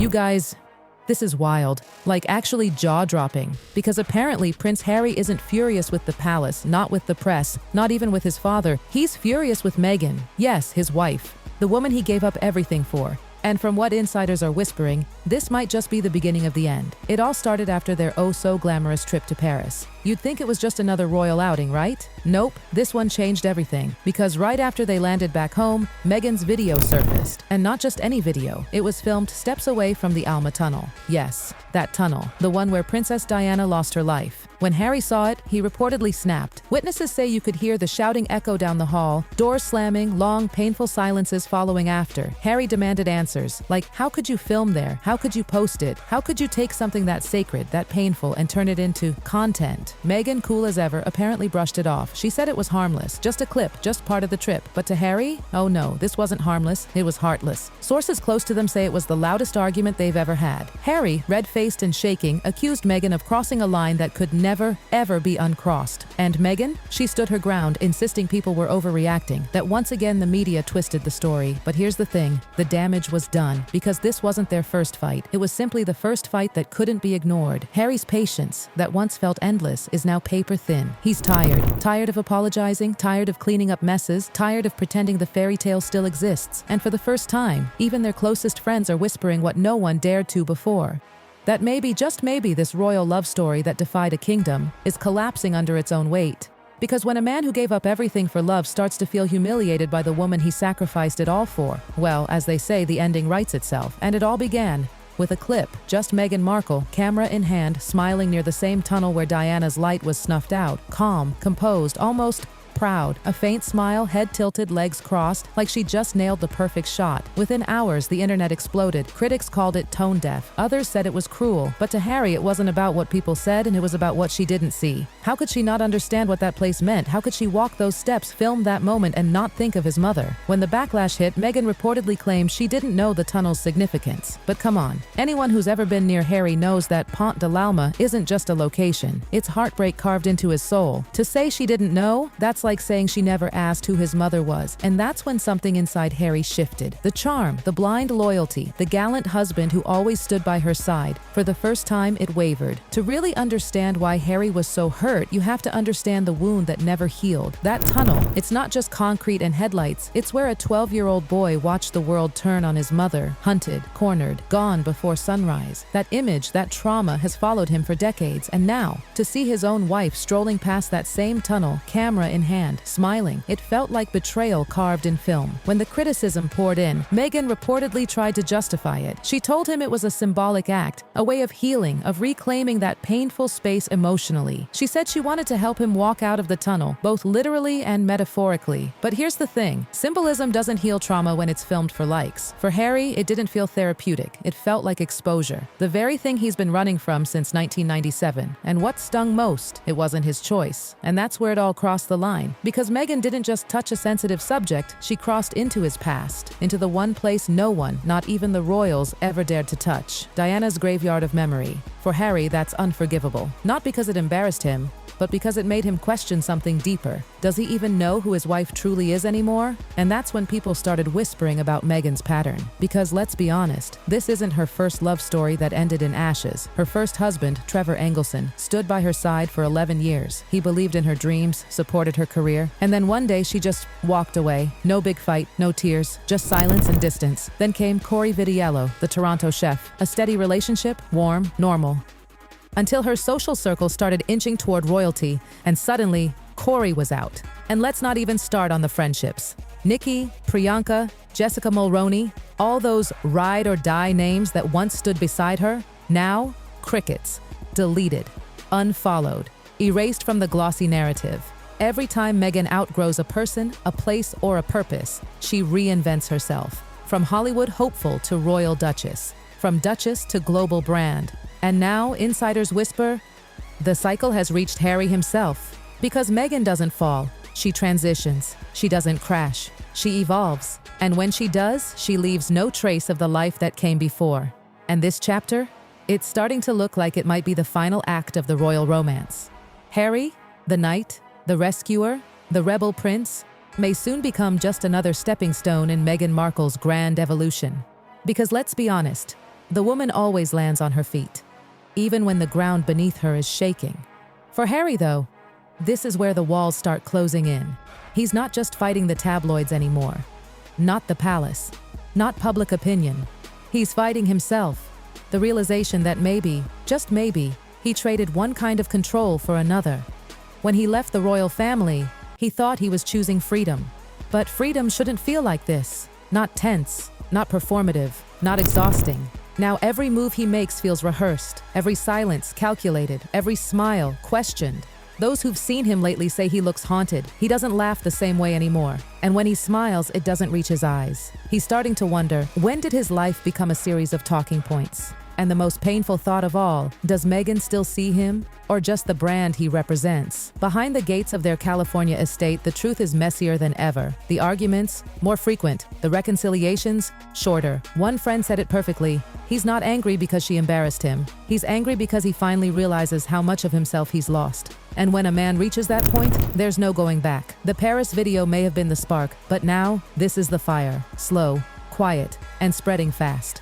You guys, this is wild, like actually jaw-dropping, because apparently Prince Harry isn't furious with the palace, not with the press, not even with his father. He's furious with Meghan, yes, his wife, the woman he gave up everything for. And from what insiders are whispering, this might just be the beginning of the end. It all started after their oh-so-glamorous trip to Paris. You'd think it was just another royal outing, right? Nope, this one changed everything. Because right after they landed back home, Meghan's video surfaced. And not just any video, it was filmed steps away from the Alma Tunnel. Yes, that tunnel, the one where Princess Diana lost her life. When Harry saw it, he reportedly snapped. Witnesses say you could hear the shouting echo down the hall, doors slamming, long, painful silences following after. Harry demanded answers, like, how could you film there? How could you post it? How could you take something that sacred, that painful, and turn it into content? Meghan, cool as ever, apparently brushed it off. She said it was harmless, just a clip, just part of the trip. But to Harry? Oh no, this wasn't harmless, it was heartless. Sources close to them say it was the loudest argument they've ever had. Harry, red-faced and shaking, accused Meghan of crossing a line that could never, ever be uncrossed. And Meghan? She stood her ground, insisting people were overreacting, that once again the media twisted the story. But here's the thing, the damage was done, because this wasn't their first fight. It was simply the first fight that couldn't be ignored. Harry's patience, that once felt endless, is now paper thin. He's tired of apologizing, tired of cleaning up messes, tired of pretending the fairy tale still exists. And for the first time, even their closest friends are whispering what no one dared to before. That maybe, just maybe, this royal love story that defied a kingdom is collapsing under its own weight. Because when a man who gave up everything for love starts to feel humiliated by the woman he sacrificed it all for, well, as they say, the ending writes itself. And it all began with a clip, just Meghan Markle, camera in hand, smiling near the same tunnel where Diana's light was snuffed out, calm, composed, almost proud, a faint smile, head tilted, legs crossed, like she just nailed the perfect shot. Within hours, the internet exploded. Critics called it tone deaf. Others said it was cruel. But to Harry, it wasn't about what people said, and it was about what she didn't see. How could she not understand what that place meant? How could she walk those steps, film that moment, and not think of his mother? When the backlash hit, Meghan reportedly claimed she didn't know the tunnel's significance. But come on, anyone who's ever been near Harry knows that Pont de l'Alma isn't just a location. It's heartbreak carved into his soul. To say she didn't know, that's like saying she never asked who his mother was. And that's when something inside Harry shifted. The charm, the blind loyalty, the gallant husband who always stood by her side. For the first time, it wavered. To really understand why Harry was so hurt, you have to understand the wound that never healed. That tunnel, it's not just concrete and headlights. It's where a 12-year-old boy watched the world turn on his mother, hunted, cornered, gone before sunrise. That image, that trauma has followed him for decades. And now, to see his own wife strolling past that same tunnel, camera in hand, smiling, it felt like betrayal carved in film. When the criticism poured in, Meghan reportedly tried to justify it. She told him it was a symbolic act, a way of healing, of reclaiming that painful space emotionally. She said she wanted to help him walk out of the tunnel, both literally and metaphorically. But here's the thing, symbolism doesn't heal trauma when it's filmed for likes. For Harry, it didn't feel therapeutic. It felt like exposure. The very thing he's been running from since 1997. And what stung most? It wasn't his choice. And that's where it all crossed the line. Because Meghan didn't just touch a sensitive subject, she crossed into his past, into the one place no one, not even the royals, ever dared to touch. Diana's graveyard of memory. For Harry, that's unforgivable. Not because it embarrassed him, but because it made him question something deeper. Does he even know who his wife truly is anymore? And that's when people started whispering about Meghan's pattern. Because let's be honest, this isn't her first love story that ended in ashes. Her first husband, Trevor Engelson, stood by her side for 11 years. He believed in her dreams, supported her career, and then one day she just walked away. No big fight, no tears, just silence and distance. Then came Corey Vitiello, the Toronto chef. A steady relationship, warm, normal. Until her social circle started inching toward royalty, and suddenly, Corey was out. And let's not even start on the friendships. Nikki, Priyanka, Jessica Mulroney, all those ride or die names that once stood beside her, now, crickets. Deleted, unfollowed, erased from the glossy narrative. Every time Meghan outgrows a person, a place, or a purpose, she reinvents herself. From Hollywood hopeful to royal duchess, from duchess to global brand. And now, insiders whisper, the cycle has reached Harry himself. Because Meghan doesn't fall, she transitions. She doesn't crash. She evolves. And when she does, she leaves no trace of the life that came before. And this chapter? It's starting to look like it might be the final act of the royal romance. Harry, the knight, the rescuer, the rebel prince, may soon become just another stepping stone in Meghan Markle's grand evolution. Because let's be honest, The woman always lands on her feet, even when the ground beneath her is shaking. For Harry, though, this is where the walls start closing in. He's not just fighting the tabloids anymore. Not the palace. Not public opinion. He's fighting himself. The realization that maybe, just maybe, he traded one kind of control for another. When he left the royal family, he thought he was choosing freedom. But freedom shouldn't feel like this. Not tense, not performative, not exhausting. Now every move he makes feels rehearsed, every silence calculated, every smile questioned. Those who've seen him lately say he looks haunted. He doesn't laugh the same way anymore. And when he smiles, it doesn't reach his eyes. He's starting to wonder, when did his life become a series of talking points? And the most painful thought of all, does Meghan still see him? Or just the brand he represents? Behind the gates of their California estate, the truth is messier than ever. The arguments, more frequent. The reconciliations, shorter. One friend said it perfectly. He's not angry because she embarrassed him. He's angry because he finally realizes how much of himself he's lost. And when a man reaches that point, there's no going back. The Paris video may have been the spark, but now, this is the fire. Slow, quiet, and spreading fast.